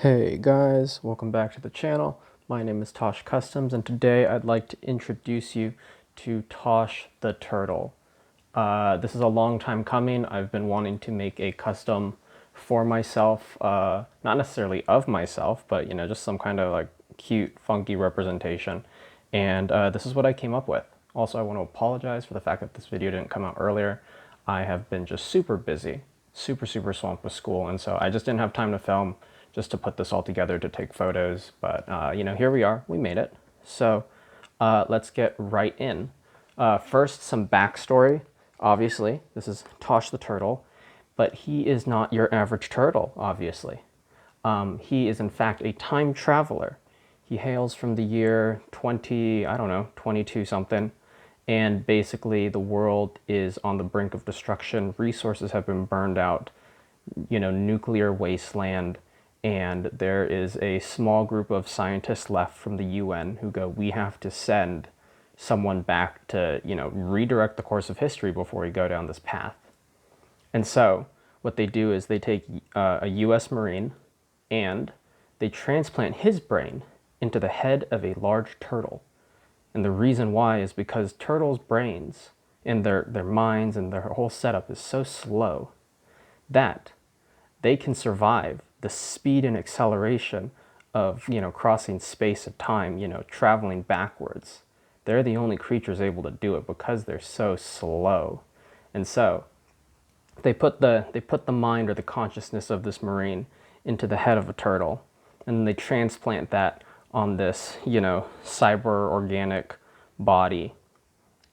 Hey guys, welcome back to the channel. My name is Tosh Customs, and today I'd like to introduce you to Tosh the Turtle. This is a long time coming. I've been wanting to make a custom for myself, not necessarily of myself, but just some kind of like cute, funky representation. And this is what I came up with. Also, I want to apologize for the fact that this video didn't come out earlier. I have been just super busy, super swamped with school, and so I just didn't have time to film, just to put this all together to take photos. But here we are, we made it. So let's get right in. First, some backstory. Obviously, this is Tosh the Turtle, but he is not your average turtle, obviously. He is in fact a time traveler. He hails from the year 22 something, and basically the world is on the brink of destruction. Resources have been burned out, nuclear wasteland, and there is a small group of scientists left from the UN who go, we have to send someone back to, redirect the course of history before we go down this path. And so what they do is they take a US Marine and they transplant his brain into the head of a large turtle. And the reason why is because turtles' brains and their minds and their whole setup is so slow that they can survive the speed and acceleration of, crossing space and time, traveling backwards. They're the only creatures able to do it because they're so slow. And so they put the mind or the consciousness of this Marine into the head of a turtle, and then they transplant that on this, cyber organic body,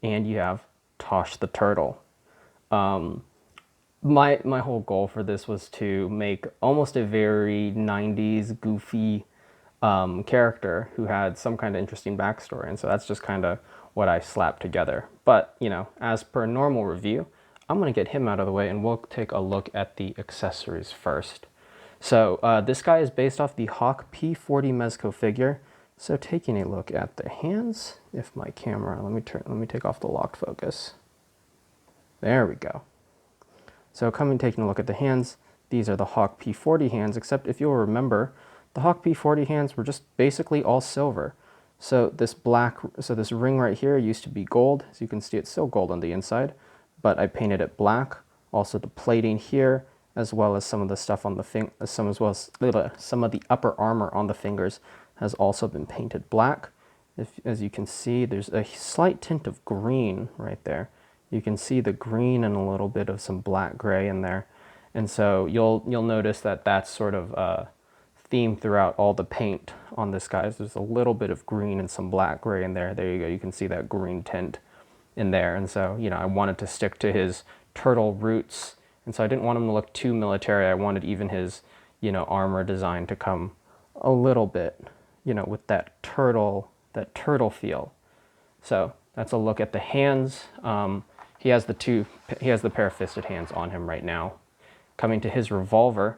and you have Tosh the Turtle. My whole goal for this was to make almost a very 90s goofy character who had some kind of interesting backstory, and so that's just kind of what I slapped together. But as per normal review, I'm going to get him out of the way and we'll take a look at the accessories first. So this guy is based off the Hawk P40 Mezco figure. So taking a look at the hands, if my camera, let me take off the locked focus. There we go. So taking a look at the hands, these are the Hawk P40 hands, except if you'll remember, the Hawk P40 hands were just basically all silver. So this ring right here used to be gold. As you can see, it's still gold on the inside, but I painted it black. Also the plating here, as well as some of the stuff on the some of the upper armor on the fingers has also been painted black. As you can see, there's a slight tint of green right there. You can see the green and a little bit of some black gray in there. And so you'll notice that that's sort of theme throughout all the paint on this guy. There's a little bit of green and some black gray in there. There you go. You can see that green tint in there. And so, I wanted to stick to his turtle roots. And so I didn't want him to look too military. I wanted even his, armor design to come a little bit, with that turtle feel. So that's a look at the hands. He has the pair of fisted hands on him right now. Coming to his revolver,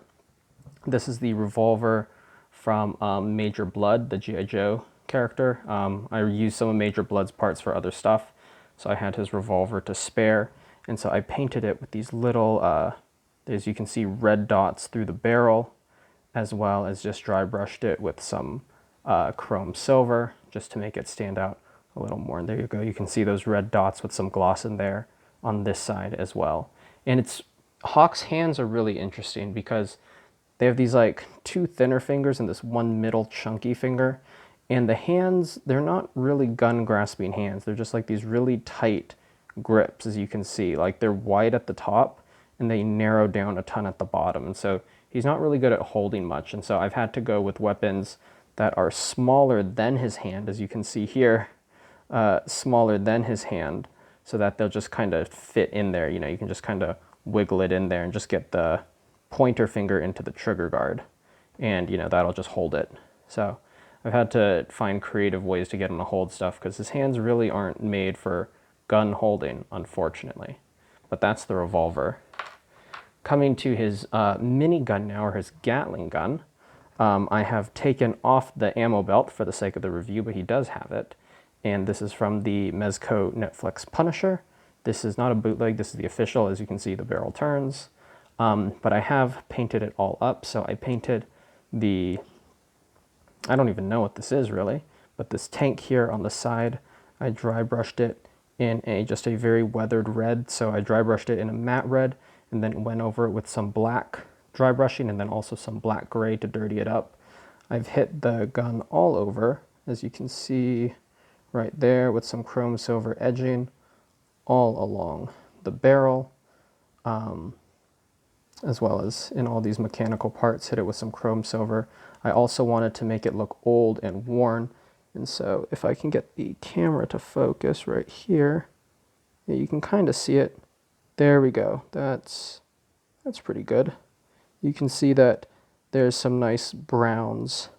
this is the revolver from Major Blood, the G.I. Joe character. I used some of Major Blood's parts for other stuff, so I had his revolver to spare, and so I painted it with these little, as you can see, red dots through the barrel, as well as just dry brushed it with some chrome silver, just to make it stand out a little more. And there you go, you can see those red dots with some gloss in there on this side as well. And Hawk's hands are really interesting because they have these like two thinner fingers and this one middle chunky finger. And the hands, they're not really gun grasping hands. They're just like these really tight grips, as you can see. Like they're wide at the top and they narrow down a ton at the bottom. And so he's not really good at holding much. And so I've had to go with weapons that are smaller than his hand, as you can see here, smaller than his hand, so that they'll just kind of fit in there. You can just kind of wiggle it in there and just get the pointer finger into the trigger guard, and that'll just hold it. So I've had to find creative ways to get him to hold stuff because his hands really aren't made for gun holding, unfortunately. But that's the revolver. Coming to his minigun now, or his Gatling gun, I have taken off the ammo belt for the sake of the review, but he does have it. And this is from the Mezco Netflix Punisher. This is not a bootleg, this is the official. As you can see, the barrel turns. But I have painted it all up. So I painted the, I don't even know what this is really, but this tank here on the side, I dry brushed it in just a very weathered red. So I dry brushed it in a matte red and then went over it with some black dry brushing and then also some black gray to dirty it up. I've hit the gun all over, as you can see right there, with some chrome silver edging all along the barrel, as well as in all these mechanical parts, hit it with some chrome silver. I also wanted to make it look old and worn, and so if I can get the camera to focus right here, yeah, you can kind of see it. There we go. That's pretty good. You can see that there's some nice browns.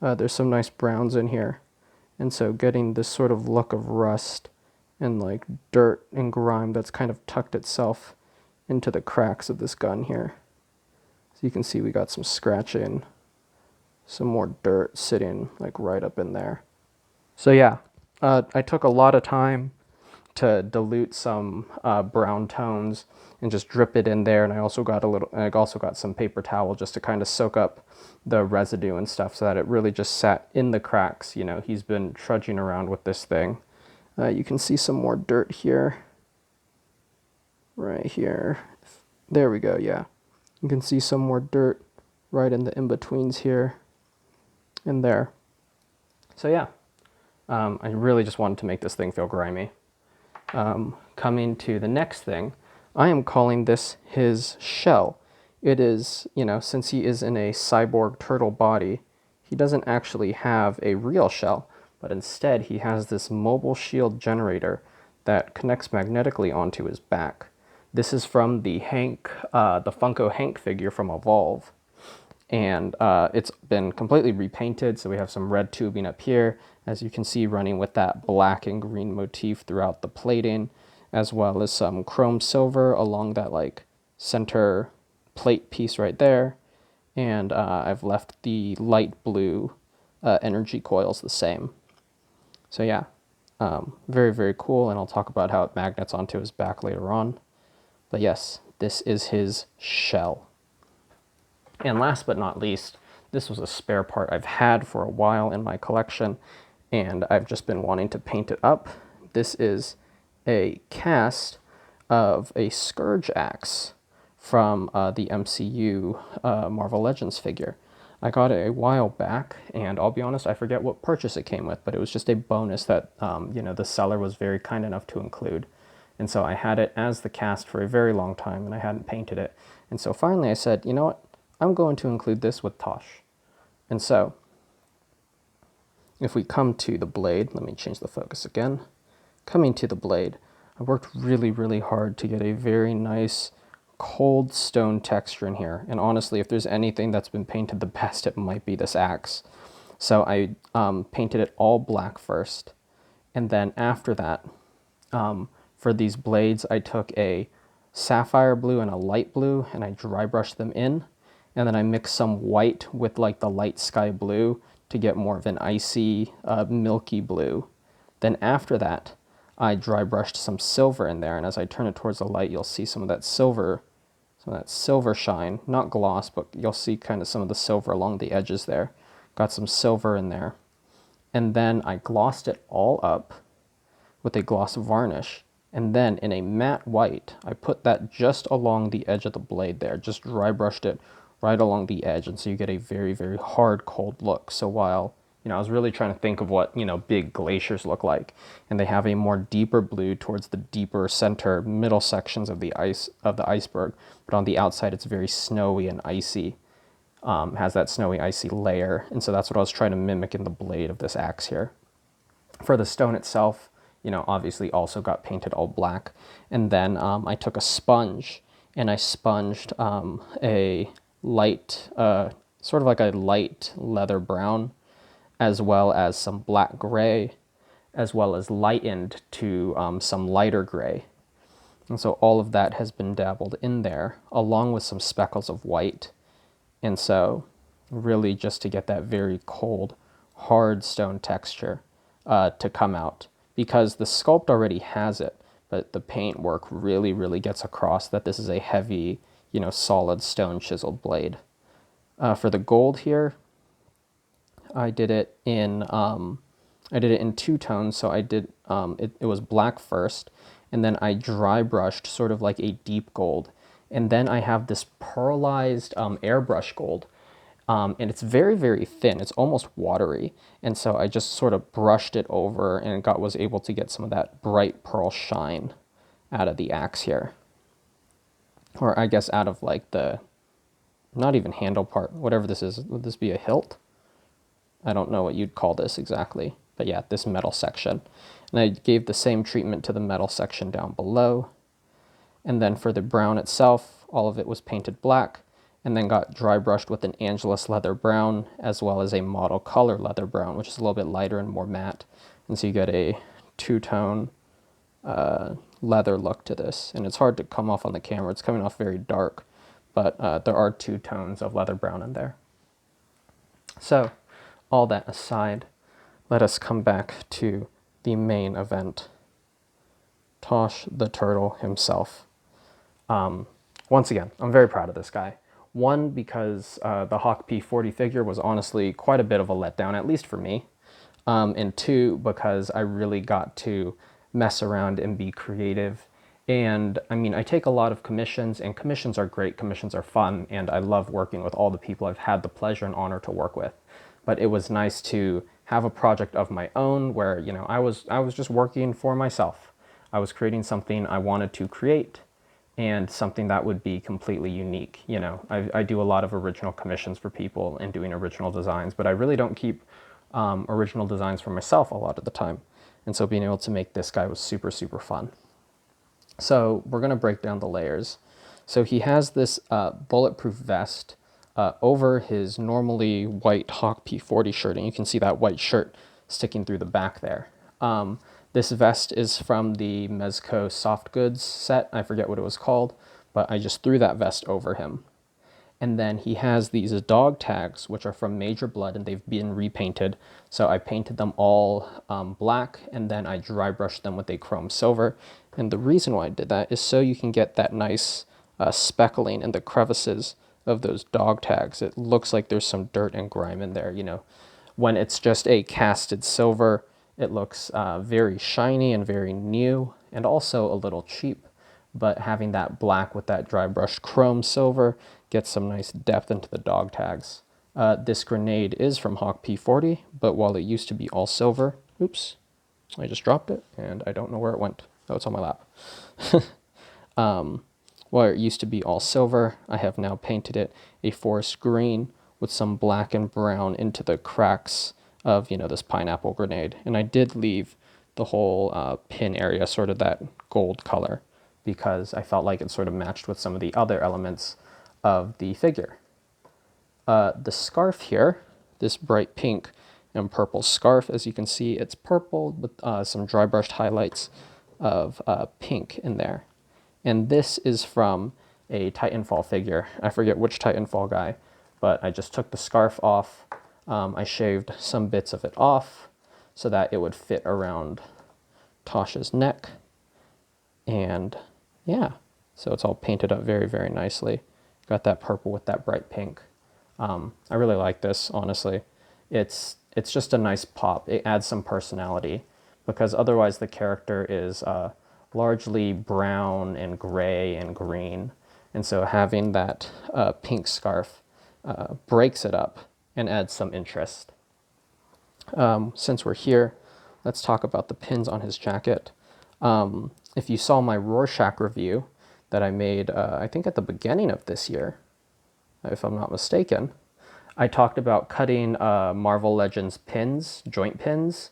There's some nice browns in here, and so getting this sort of look of rust and like dirt and grime that's kind of tucked itself into the cracks of this gun here. So you can see we got some scratching, some more dirt sitting like right up in there. So yeah, I took a lot of time to dilute some brown tones and just drip it in there, and I also got some paper towel just to kind of soak up the residue and stuff so that it really just sat in the cracks. You know, he's been trudging around with this thing. You can see some more dirt here, right here. There we go, yeah. You can see some more dirt right in the in-betweens here and there. So yeah, I really just wanted to make this thing feel grimy. Coming to the next thing, I am calling this his shell. It is, you know, since he is in a cyborg turtle body, he doesn't actually have a real shell, but instead he has this mobile shield generator that connects magnetically onto his back. This is from the Funko Hank figure from Evolve. And it's been completely repainted, so we have some red tubing up here, as you can see, running with that black and green motif throughout the plating, as well as some chrome silver along that like center plate piece right there. And I've left the light blue energy coils the same. So yeah, very, very cool, and I'll talk about how it magnets onto his back later on. But yes, this is his shell. And last but not least, this was a spare part I've had for a while in my collection, and I've just been wanting to paint it up. This is a cast of a Scourge axe from the MCU Marvel Legends figure. I got it a while back, and I'll be honest, I forget what purchase it came with, but it was just a bonus that you know, the seller was very kind enough to include. And so I had it as the cast for a very long time, and I hadn't painted it. And so finally I said, you know what? I'm going to include this with Tosh. And so, if we come to the blade, let me change the focus again. Coming to the blade, I worked really, really hard to get a very nice cold stone texture in here. And honestly, if there's anything that's been painted the best, it might be this axe. So I painted it all black first. And then after that, for these blades, I took a sapphire blue and a light blue, and I dry brushed them in. And then I mixed some white with like the light sky blue to get more of an icy, milky blue. Then after that, I dry brushed some silver in there, and as I turn it towards the light, you'll see some of that silver shine, not gloss, but you'll see kind of some of the silver along the edges there. Got some silver in there. And then I glossed it all up with a gloss varnish, and then in a matte white, I put that just along the edge of the blade there, just dry brushed it right along the edge, and so you get a very, very hard, cold look. So while, you know, I was really trying to think of what, you know, big glaciers look like, and they have a more deeper blue towards the deeper center middle sections of the iceberg, but on the outside it's very snowy and icy, has that snowy, icy layer, and so that's what I was trying to mimic in the blade of this axe here. For the stone itself, you know, obviously also got painted all black, and then I took a sponge and I sponged a light, sort of like a light leather brown, as well as some black gray, as well as lightened to some lighter gray. And so all of that has been dabbled in there, along with some speckles of white. And so really just to get that very cold, hard stone texture to come out, because the sculpt already has it, but the paint work really, really gets across that this is a heavy, you know, solid stone chiseled blade. For the gold here, I did it in two tones. So I did it was black first, and then I dry brushed sort of like a deep gold, and then I have this pearlized airbrush gold, and it's very, very thin. It's almost watery, and so I just sort of brushed it over and was able to get some of that bright pearl shine out of the axe here, or I guess out of like the, not even handle part, whatever this is. Would this be a hilt? I don't know what you'd call this exactly, but yeah, this metal section. And I gave the same treatment to the metal section down below. And then for the brown itself, all of it was painted black, and then got dry brushed with an Angelus leather brown, as well as a model color leather brown, which is a little bit lighter and more matte. And so you get a two-tone leather look to this. And it's hard to come off on the camera. It's coming off very dark, but there are two tones of leather brown in there. So all that aside, let us come back to the main event. Tosh the turtle himself. Once again, I'm very proud of this guy. One, because the Hawk P40 figure was honestly quite a bit of a letdown, at least for me. And two, because I really got to mess around and be creative. And I mean, I take a lot of commissions, and commissions are great, commissions are fun, and I love working with all the people I've had the pleasure and honor to work with. But it was nice to have a project of my own where, you know, I was just working for myself. I was creating something I wanted to create, and something that would be completely unique. You know, I do a lot of original commissions for people and doing original designs, but I really don't keep original designs for myself a lot of the time. And so being able to make this guy was super, super fun. So we're going to break down the layers. So he has this bulletproof vest over his normally white Hawk P40 shirt, and you can see that white shirt sticking through the back there. This vest is from the Mezco soft goods set. I forget what it was called, but I just threw that vest over him. And then he has these dog tags, which are from Major Blood, and they've been repainted. So I painted them all black, and then I dry brushed them with a chrome silver. And the reason why I did that is so you can get that nice speckling in the crevices of those dog tags. It looks like there's some dirt and grime in there, you know. When it's just a casted silver, it looks very shiny and very new, and also a little cheap. But having that black with that dry brushed chrome silver gets some nice depth into the dog tags. This grenade is from Hawk P40, but while it used to be all silver, oops, I just dropped it and I don't know where it went. Oh, it's on my lap. While it used to be all silver, I have now painted it a forest green with some black and brown into the cracks of, you know, this pineapple grenade. And I did leave the whole pin area sort of that gold color, because I felt like it sort of matched with some of the other elements of the figure. The scarf here, this bright pink and purple scarf, as you can see, it's purple with some dry brushed highlights of pink in there. And this is from a Titanfall figure. I forget which Titanfall guy, but I just took the scarf off. I shaved some bits of it off so that it would fit around Tosh's neck. And yeah, so it's all painted up very, very nicely. Got that purple with that bright pink. I really like this, honestly. It's just a nice pop. It adds some personality, because otherwise the character is largely brown and gray and green. And so having that pink scarf breaks it up and adds some interest. Since we're here, let's talk about the pins on his jacket. If you saw my Rorschach review that I made, I think at the beginning of this year, if I'm not mistaken, I talked about cutting Marvel Legends pins, joint pins,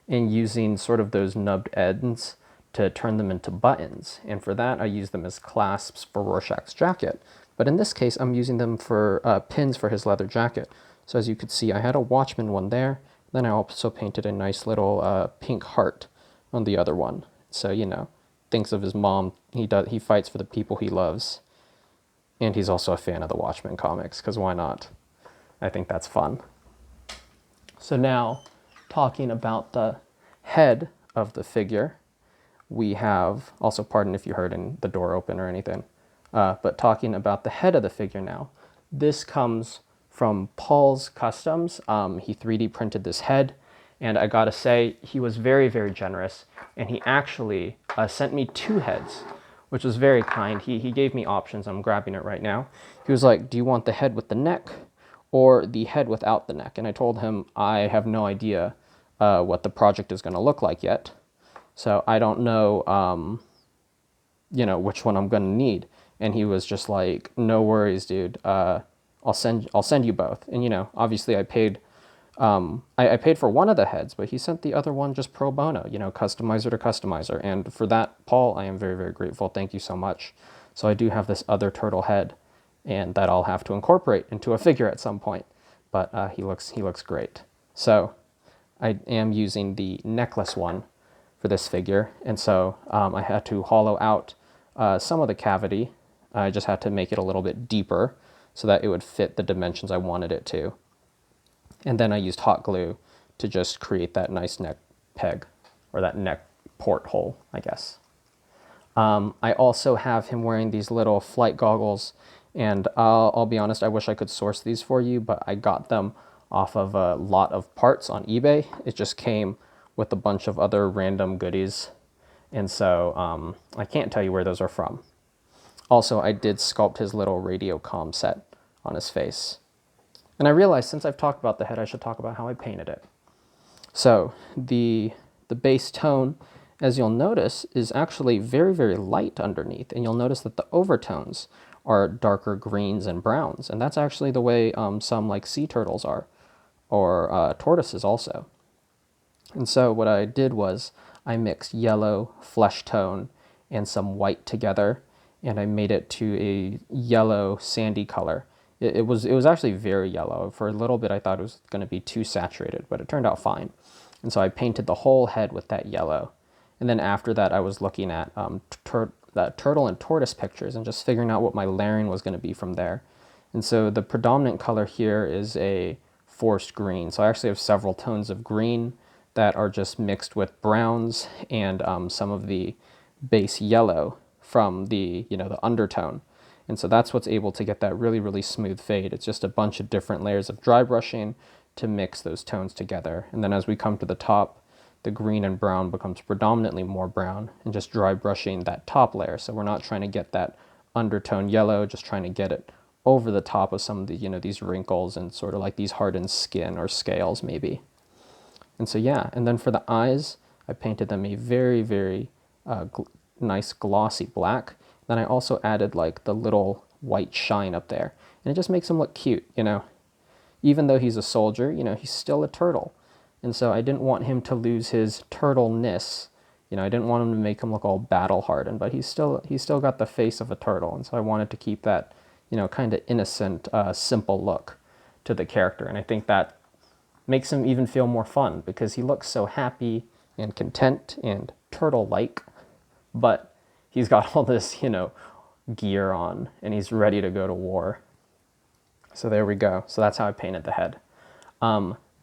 and using sort of those nubbed ends to turn them into buttons. And for that, I use them as clasps for Rorschach's jacket. But in this case, I'm using them for pins for his leather jacket. So as you could see, I had a Watchman one there. Then I also painted a nice little pink heart on the other one. So, you know, thinks of his mom. He fights for the people he loves. And he's also a fan of the Watchmen comics, because why not? I think that's fun. So now, talking about the head of the figure, we have, also pardon if you heard the door open or anything, but talking about the head of the figure now, this comes from Paul's Customs. He 3D printed this head, and I gotta say, he was very, very generous, and he actually sent me 2 heads, which was very kind. He gave me options. I'm grabbing it right now. He was like, do you want the head with the neck or the head without the neck? And I told him I have no idea what the project is going to look like yet. So I don't know, you know, which one I'm going to need. And he was just like, no worries, dude. I'll send you both. And, you know, obviously I paid, I paid for one of the heads, but he sent the other one just pro bono, you know, customizer to customizer. And for that, Paul, I am very, very grateful. Thank you so much. So I do have this other turtle head, and that I'll have to incorporate into a figure at some point. But he looks great. So I am using the necklace one for this figure, and so I had to hollow out some of the cavity. I just had to make it a little bit deeper so that it would fit the dimensions I wanted it to. And then I used hot glue to just create that nice neck peg, or that neck porthole, I guess. I also have him wearing these little flight goggles, and I'll be honest, I wish I could source these for you, but I got them off of a lot of parts on eBay. It just came with a bunch of other random goodies, and so I can't tell you where those are from. Also, I did sculpt his little radio comm set on his face. And I realized since I've talked about the head, I should talk about how I painted it. So the base tone, as you'll notice, is actually very, very light underneath. And you'll notice that the overtones are darker greens and browns. And that's actually the way some like sea turtles are, or tortoises also. And so what I did was I mixed yellow, flesh tone, and some white together, and I made it to a yellow sandy color. It was actually very yellow. For a little bit I thought it was going to be too saturated, but it turned out fine. And so I painted the whole head with that yellow. And then after that I was looking at turtle and tortoise pictures and just figuring out what my layering was going to be from there. And so the predominant color here is a forest green. So I actually have several tones of green that are just mixed with browns and some of the base yellow from the, you know, the undertone. And so that's what's able to get that really, really smooth fade. It's just a bunch of different layers of dry brushing to mix those tones together. And then as we come to the top, the green and brown becomes predominantly more brown, and just dry brushing that top layer. So we're not trying to get that undertone yellow, just trying to get it over the top of some of the, you know, these wrinkles and sort of like these hardened skin or scales maybe. And so yeah, and then for the eyes, I painted them a very, very nice glossy black. Then I also added like the little white shine up there, and it just makes him look cute, you know. Even though he's a soldier, you know, he's still a turtle. And so I didn't want him to lose his turtle-ness. You know, I didn't want him to make him look all battle-hardened, but he's still got the face of a turtle. And so I wanted to keep that, you know, kind of innocent, simple look to the character. And I think that makes him even feel more fun because he looks so happy and content and turtle-like, but he's got all this, you know, gear on and he's ready to go to war. So there we go. So that's how I painted the head.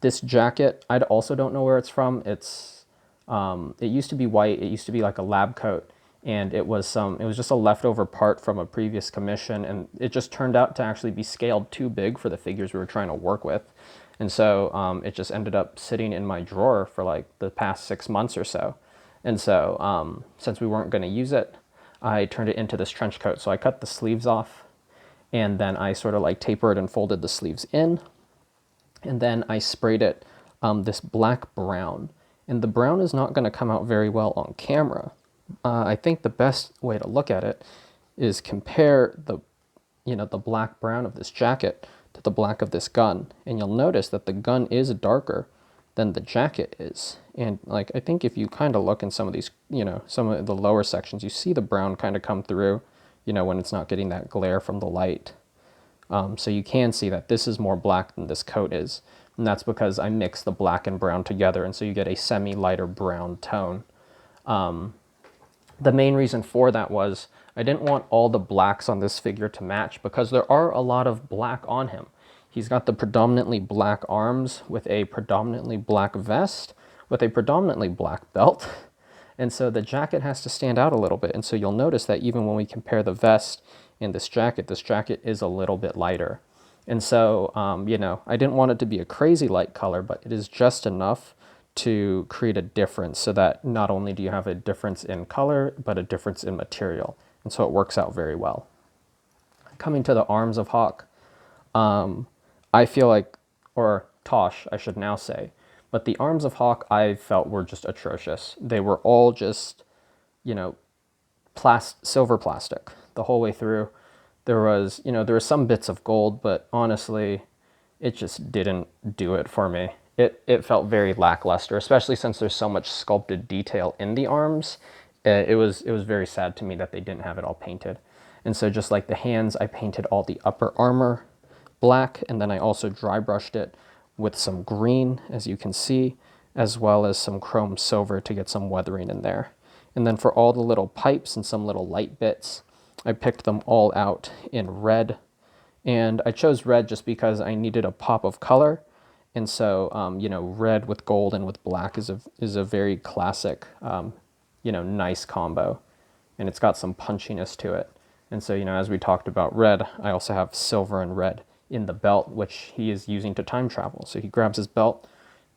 This jacket, I also don't know where it's from. It's it used to be white. It used to be like a lab coat, and it was just a leftover part from a previous commission, and it just turned out to actually be scaled too big for the figures we were trying to work with. And so it just ended up sitting in my drawer for like the past 6 months or so. And so since we weren't going to use it, I turned it into this trench coat. So I cut the sleeves off, and then I sort of like tapered and folded the sleeves in. And then I sprayed it this black brown. And the brown is not going to come out very well on camera. I think the best way to look at it is compare the, you know, the black brown of this jacket to the black of this gun. And you'll notice that the gun is darker than the jacket is. And like, I think if you kind of look in some of these, you know, some of the lower sections, you see the brown kind of come through, you know, when it's not getting that glare from the light. So you can see that this is more black than this coat is. And that's because I mixed the black and brown together, and so you get a semi-lighter brown tone. The main reason for that was I didn't want all the blacks on this figure to match because there are a lot of black on him. He's got the predominantly black arms with a predominantly black vest with a predominantly black belt. And so the jacket has to stand out a little bit. And so you'll notice that even when we compare the vest and this jacket is a little bit lighter. And so, you know, I didn't want it to be a crazy light color, but it is just enough to create a difference so that not only do you have a difference in color, but a difference in material. And so it works out very well. Coming to the arms of Hawk, I feel like, or Tosh, I should now say, but the arms of Hawk I felt were just atrocious. They were all just, you know, silver plastic the whole way through. There was, you know, there were some bits of gold, but honestly, it just didn't do it for me. It felt very lackluster, especially since there's so much sculpted detail in the arms. It was very sad to me that they didn't have it all painted. And so just like the hands, I painted all the upper armor black, and then I also dry brushed it with some green, as you can see, as well as some chrome silver to get some weathering in there. And then for all the little pipes and some little light bits, I picked them all out in red. And I chose red just because I needed a pop of color. And so, you know, red with gold and with black is a very classic, you know, nice combo. And it's got some punchiness to it. And so, you know, as we talked about red, I also have silver and red in the belt, which he is using to time travel. So he grabs his belt,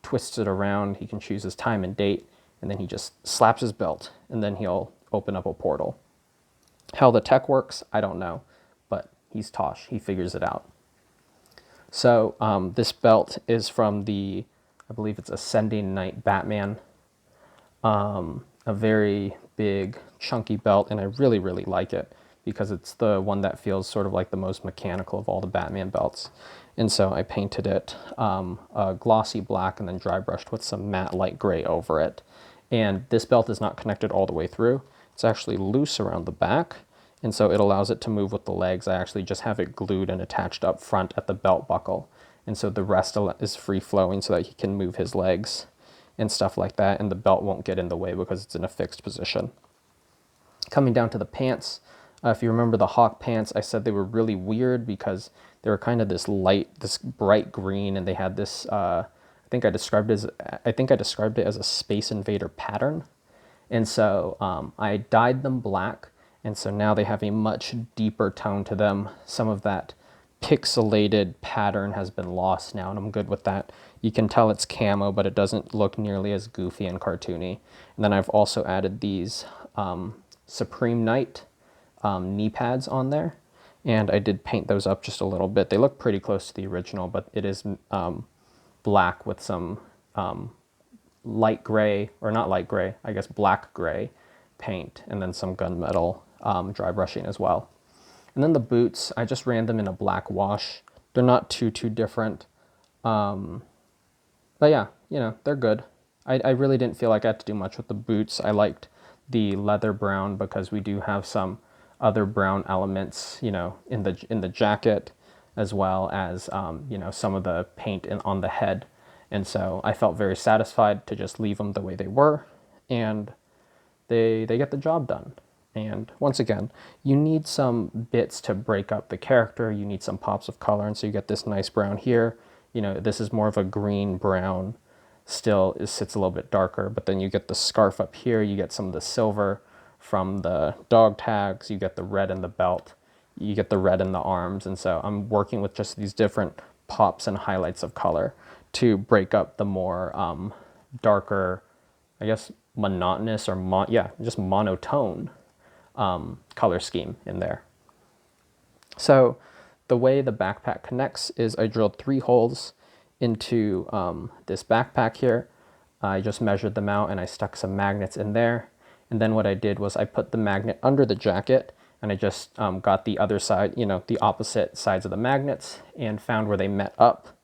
twists it around, he can choose his time and date, and then he just slaps his belt, and then he'll open up a portal. How the tech works, I don't know, but he's Tosh, he figures it out. So this belt is from the, I believe it's Ascending Knight Batman, a very big, chunky belt, and I really, really like it because it's the one that feels sort of like the most mechanical of all the Batman belts. And so I painted it a glossy black and then dry brushed with some matte light gray over it. And this belt is not connected all the way through. It's actually loose around the back, and so it allows it to move with the legs. I actually just have it glued and attached up front at the belt buckle. And so the rest is free flowing so that he can move his legs and stuff like that, and the belt won't get in the way because it's in a fixed position. Coming down to the pants, if you remember the Hawk pants, I said they were really weird because they were kind of this bright green, and they had this, I think I described it as a Space Invader pattern. And so I dyed them black, and so now they have a much deeper tone to them. Some of that pixelated pattern has been lost now, and I'm good with that. You can tell it's camo, but it doesn't look nearly as goofy and cartoony. And then I've also added these Supreme Knight knee pads on there, and I did paint those up just a little bit. They look pretty close to the original, but it is black with some light gray, or not light gray, I guess black gray paint, and then some gunmetal dry brushing as well. And then the boots, I just ran them in a black wash. They're not too different. But yeah, you know, they're good. I really didn't feel like I had to do much with the boots. I liked the leather brown because we do have some other brown elements, you know, in the jacket, as well as, you know, some of the paint on the head. And so I felt very satisfied to just leave them the way they were, and they get the job done. And once again, you need some bits to break up the character. You need some pops of color, and so you get this nice brown here. You know, this is more of a green brown. Still, it sits a little bit darker, but then you get the scarf up here. You get some of the silver from the dog tags. You get the red in the belt. You get the red in the arms. And so I'm working with just these different pops and highlights of color to break up the more darker, I guess, monotonous or just monotone color scheme in there. So the way the backpack connects is I drilled 3 holes into this backpack here. I just measured them out and I stuck some magnets in there. And then what I did was I put the magnet under the jacket, and I just got the other side, you know, the opposite sides of the magnets, and found where they met up.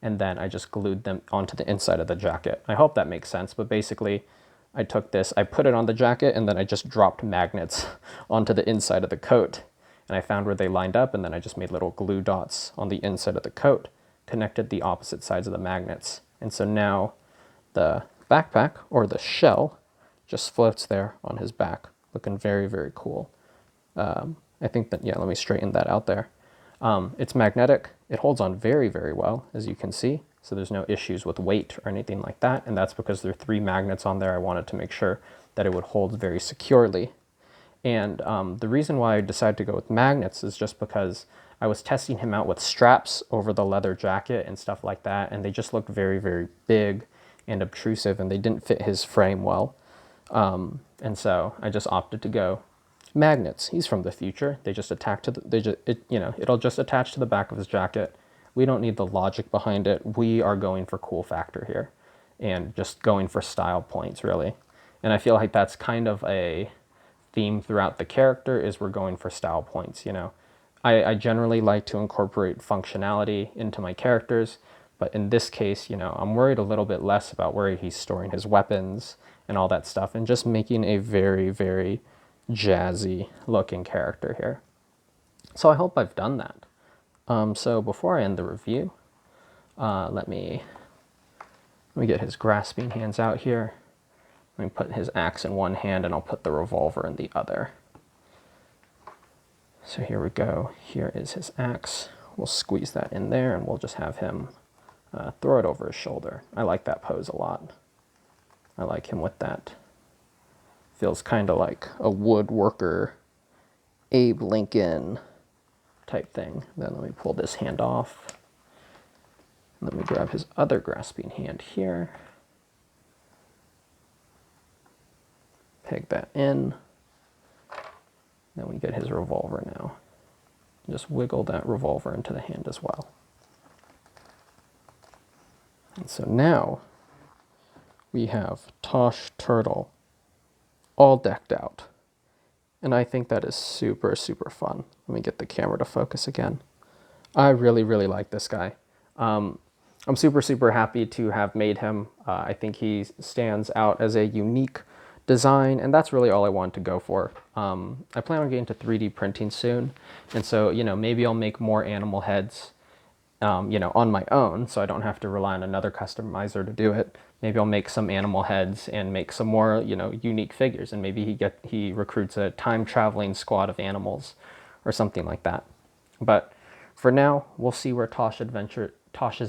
And then I just glued them onto the inside of the jacket. I hope that makes sense, but basically I took this, I put it on the jacket, and then I just dropped magnets onto the inside of the coat. And I found where they lined up, and then I just made little glue dots on the inside of the coat, connected the opposite sides of the magnets. And so now the backpack, or the shell, just floats there on his back, looking very, very cool. I think that, yeah, let me straighten that out there. It's magnetic. It holds on very, very well, as you can see. So there's no issues with weight or anything like that. And that's because there are 3 magnets on there. I wanted to make sure that it would hold very securely. And the reason why I decided to go with magnets is just because I was testing him out with straps over the leather jacket and stuff like that, and they just looked very, very big and obtrusive, and they didn't fit his frame well. And so I just opted to go magnets. He's from the future. They just attach to it'll just attach to the back of his jacket. We don't need the logic behind it. We are going for cool factor here and just going for style points, really. And I feel like that's kind of a theme throughout the character, is we're going for style points, you know. I generally like to incorporate functionality into my characters, but in this case, you know, I'm worried a little bit less about where he's storing his weapons and all that stuff, and just making a very, very jazzy looking character here. So I hope I've done that. So before I end the review, let me get his grasping hands out here. Let me put his axe in one hand and I'll put the revolver in the other. So here we go. Here is his axe. We'll squeeze that in there and we'll just have him throw it over his shoulder. I like that pose a lot. I like him with that. Feels kind of like a woodworker, Abe Lincoln type thing. Then let me pull this hand off. Let me grab his other grasping hand here. Peg that in. Then we get his revolver now. Just wiggle that revolver into the hand as well. And so now we have Tosh Turtle all decked out. And I think that is super, super fun. Let me get the camera to focus again. I really, really like this guy. I'm super, super happy to have made him. I think he stands out as a unique design, and that's really all I want to go for. I plan on getting to 3D printing soon, and so, you know, maybe I'll make more animal heads, you know, on my own, so I don't have to rely on another customizer to do it. Maybe I'll make some animal heads and make some more, you know, unique figures, and maybe he recruits a time-traveling squad of animals or something like that. But for now, we'll see where Tosh's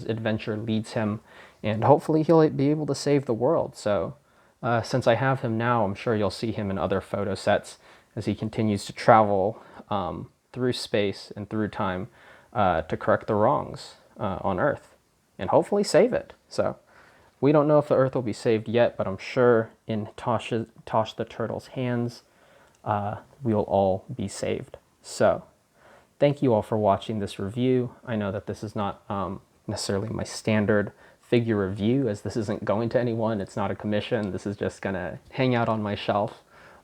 adventure leads him, and hopefully he'll be able to save the world. So since I have him now, I'm sure you'll see him in other photo sets as he continues to travel through space and through time to correct the wrongs on Earth and hopefully save it. So we don't know if the Earth will be saved yet, but I'm sure in Tosh the Turtle's hands, we'll all be saved. So thank you all for watching this review. I know that this is not necessarily my standard figure review, as this isn't going to anyone. It's not a commission. This is just gonna hang out on my shelf.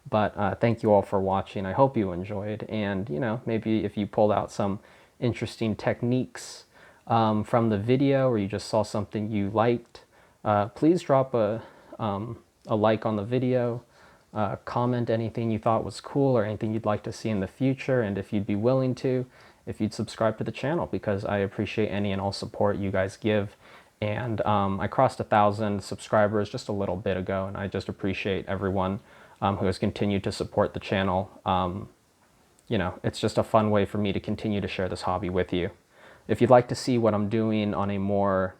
But thank you all for watching. I hope you enjoyed, and you know, maybe if you pulled out some interesting techniques from the video, or you just saw something you liked, please drop a like on the video, comment anything you thought was cool or anything you'd like to see in the future, and if you'd be willing to, if you'd subscribe to the channel, because I appreciate any and all support you guys give. And I crossed 1,000 subscribers just a little bit ago, and I just appreciate everyone who has continued to support the channel. You know, it's just a fun way for me to continue to share this hobby with you. If you'd like to see what I'm doing on a more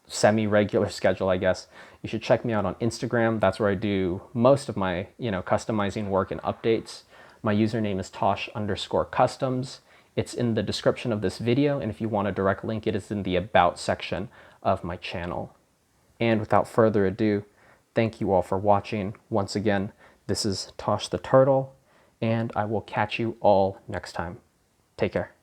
semi-regular schedule, I guess, you should check me out on Instagram. That's where I do most of my, you know, customizing work and updates. My username is Tosh_customs. It's in the description of this video, and if you want a direct link, it is in the About section of my channel. And without further ado, thank you all for watching. Once again, this is Tosh the Turtle, and I will catch you all next time. Take care.